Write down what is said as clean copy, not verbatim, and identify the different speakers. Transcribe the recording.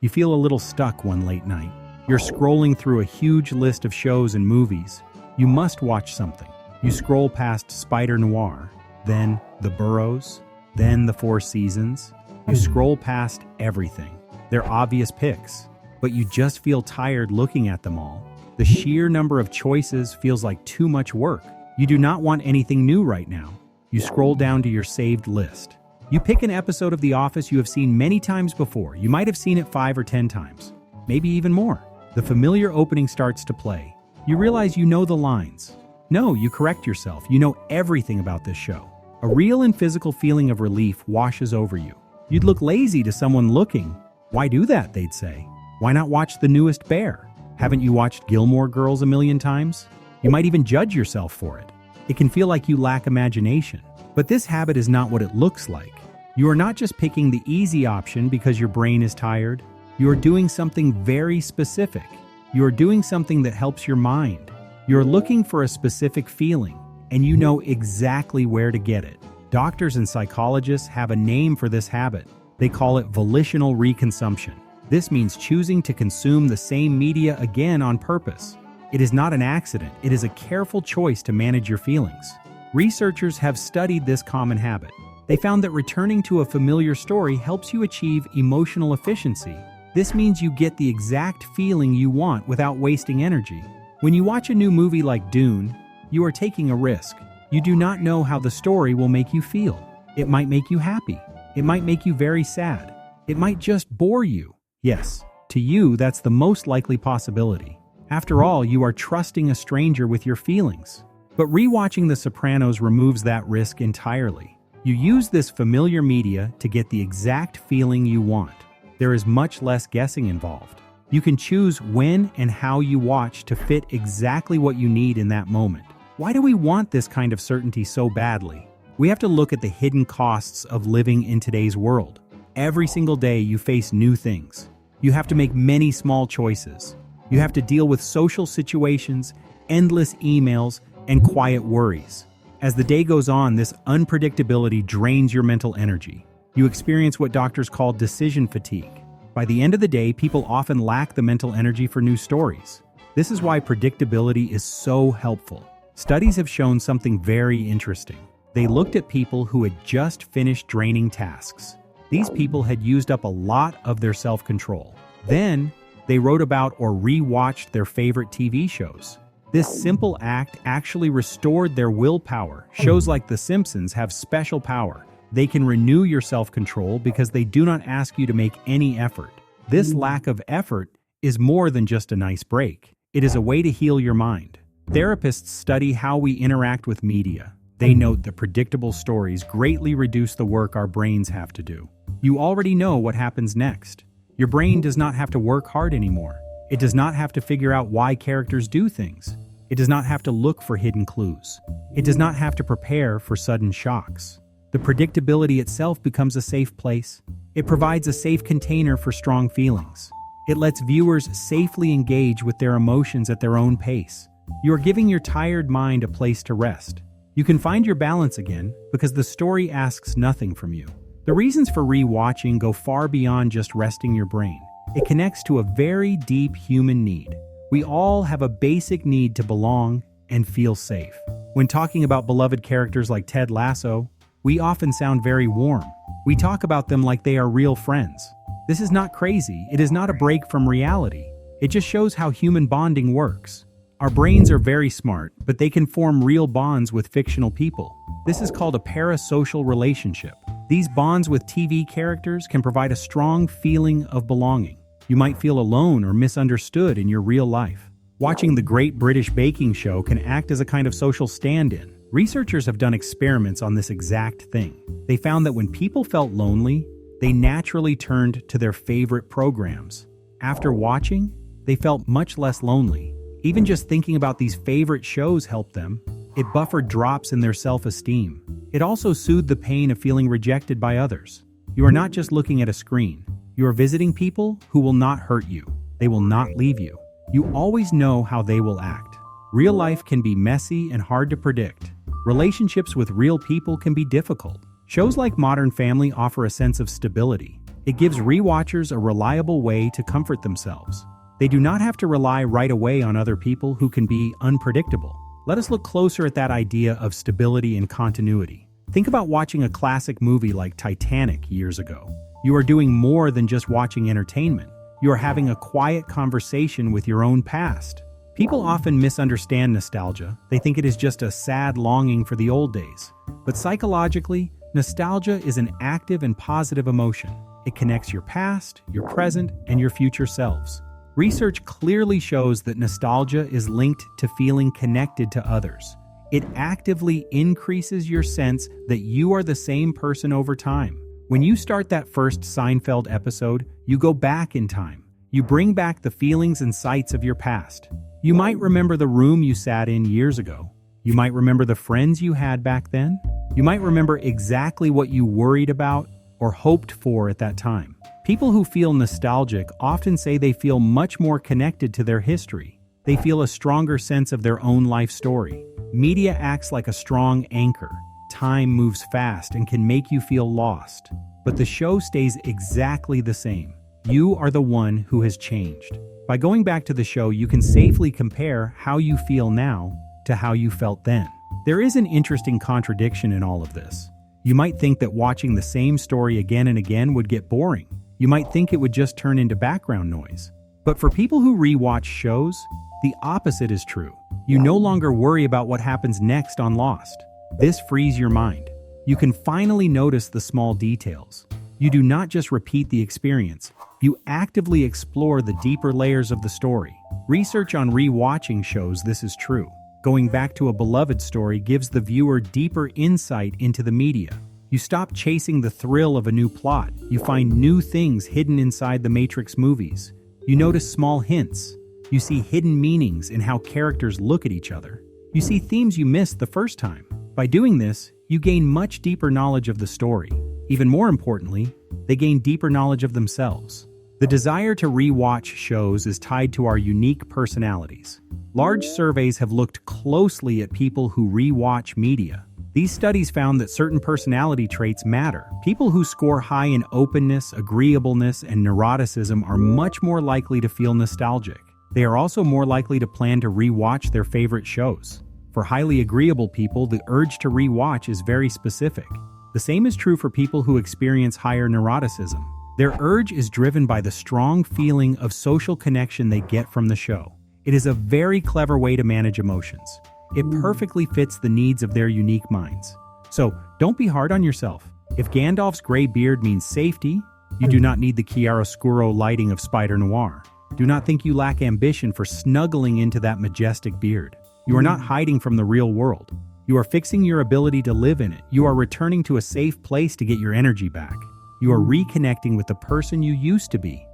Speaker 1: You feel a little stuck one late night. You're scrolling through a huge list of shows and movies. You must watch something. You scroll past Spider Noir, then The Burrows, then The Four Seasons. You scroll past everything. They're obvious picks, but you just feel tired looking at them all. The sheer number of choices feels like too much work. You do not want anything new right now. You scroll down to your saved list. You pick an episode of The Office you have seen many times before. You might have seen it 5 or 10 times, maybe even more. The familiar opening starts to play. You realize you know the lines. No, you correct yourself. You know everything about this show. A real and physical feeling of relief washes over you. You'd look lazy to someone looking. Why do that, they'd say. Why not watch the newest Bear? Haven't you watched Gilmore Girls a million times? You might even judge yourself for it. It can feel like you lack imagination. But this habit is not what it looks like. You are not just picking the easy option because your brain is tired. You are doing something very specific. You are doing something that helps your mind. You're looking for a specific feeling, and you know exactly where to get it. Doctors and psychologists have a name for this habit. They call it volitional reconsumption. This means choosing to consume the same media again on purpose. It is not an accident. It is a careful choice to manage your feelings. Researchers have studied this common habit. They found that returning to a familiar story helps you achieve emotional efficiency. This means you get the exact feeling you want without wasting energy. When you watch a new movie like Dune, you are taking a risk. You do not know how the story will make you feel. It might make you happy. It might make you very sad. It might just bore you. Yes, to you, that's the most likely possibility. After all, you are trusting a stranger with your feelings. But rewatching The Sopranos removes that risk entirely. You use this familiar media to get the exact feeling you want. There is much less guessing involved. You can choose when and how you watch to fit exactly what you need in that moment. Why do we want this kind of certainty so badly? We have to look at the hidden costs of living in today's world. Every single day you face new things. You have to make many small choices. You have to deal with social situations, endless emails, and quiet worries. As the day goes on, this unpredictability drains your mental energy. You experience what doctors call decision fatigue. By the end of the day, people often lack the mental energy for new stories. This is why predictability is so helpful. Studies have shown something very interesting. They looked at people who had just finished draining tasks. These people had used up a lot of their self-control. Then, they wrote about or rewatched their favorite TV shows. This simple act actually restored their willpower. Shows like The Simpsons have special power. They can renew your self-control because they do not ask you to make any effort. This lack of effort is more than just a nice break. It is a way to heal your mind. Therapists study how we interact with media. They note that predictable stories greatly reduce the work our brains have to do. You already know what happens next. Your brain does not have to work hard anymore. It does not have to figure out why characters do things. It does not have to look for hidden clues. It does not have to prepare for sudden shocks. The predictability itself becomes a safe place. It provides a safe container for strong feelings. It lets viewers safely engage with their emotions at their own pace. You are giving your tired mind a place to rest. You can find your balance again because the story asks nothing from you. The reasons for rewatching go far beyond just resting your brain. It connects to a very deep human need. We all have a basic need to belong and feel safe. When talking about beloved characters like Ted Lasso, we often sound very warm. We talk about them like they are real friends. This is not crazy. It is not a break from reality. It just shows how human bonding works. Our brains are very smart, but they can form real bonds with fictional people. This is called a parasocial relationship. These bonds with TV characters can provide a strong feeling of belonging. You might feel alone or misunderstood in your real life. Watching the Great British Baking Show can act as a kind of social stand-in. Researchers have done experiments on this exact thing. They found that when people felt lonely, they naturally turned to their favorite programs. After watching, they felt much less lonely. Even just thinking about these favorite shows helped them. It buffered drops in their self-esteem. It also soothed the pain of feeling rejected by others. You are not just looking at a screen. You are visiting people who will not hurt you. They will not leave you. You always know how they will act. Real life can be messy and hard to predict. Relationships with real people can be difficult. Shows like Modern Family offer a sense of stability. It gives rewatchers a reliable way to comfort themselves. They do not have to rely right away on other people who can be unpredictable. Let us look closer at that idea of stability and continuity. Think about watching a classic movie like Titanic years ago. You are doing more than just watching entertainment. You are having a quiet conversation with your own past. People often misunderstand nostalgia. They think it is just a sad longing for the old days. But psychologically, nostalgia is an active and positive emotion. It connects your past, your present, and your future selves. Research clearly shows that nostalgia is linked to feeling connected to others. It actively increases your sense that you are the same person over time. When you start that first Seinfeld episode, you go back in time. You bring back the feelings and sights of your past. You might remember the room you sat in years ago. You might remember the friends you had back then. You might remember exactly what you worried about or hoped for at that time. People who feel nostalgic often say they feel much more connected to their history. They feel a stronger sense of their own life story. Media acts like a strong anchor. Time moves fast and can make you feel lost. But the show stays exactly the same. You are the one who has changed. By going back to the show, you can safely compare how you feel now to how you felt then. There is an interesting contradiction in all of this. You might think that watching the same story again and again would get boring. You might think it would just turn into background noise. But for people who rewatch shows, the opposite is true. You no longer worry about what happens next on Lost. This frees your mind. You can finally notice the small details. You do not just repeat the experience, you actively explore the deeper layers of the story. Research on rewatching shows this is true. Going back to a beloved story gives the viewer deeper insight into the media. You stop chasing the thrill of a new plot. You find new things hidden inside the Matrix movies. You notice small hints. You see hidden meanings in how characters look at each other. You see themes you missed the first time. By doing this, you gain much deeper knowledge of the story. Even more importantly, they gain deeper knowledge of themselves. The desire to rewatch shows is tied to our unique personalities. Large surveys have looked closely at people who rewatch media. These studies found that certain personality traits matter. People who score high in openness, agreeableness, and neuroticism are much more likely to feel nostalgic. They are also more likely to plan to rewatch their favorite shows. For highly agreeable people, the urge to rewatch is very specific. The same is true for people who experience higher neuroticism. Their urge is driven by the strong feeling of social connection they get from the show. It is a very clever way to manage emotions. It perfectly fits the needs of their unique minds. So, don't be hard on yourself. If Gandalf's gray beard means safety, you do not need the chiaroscuro lighting of Spider Noir. Do not think you lack ambition for snuggling into that majestic beard. You are not hiding from the real world. You are fixing your ability to live in it. You are returning to a safe place to get your energy back. You are reconnecting with the person you used to be.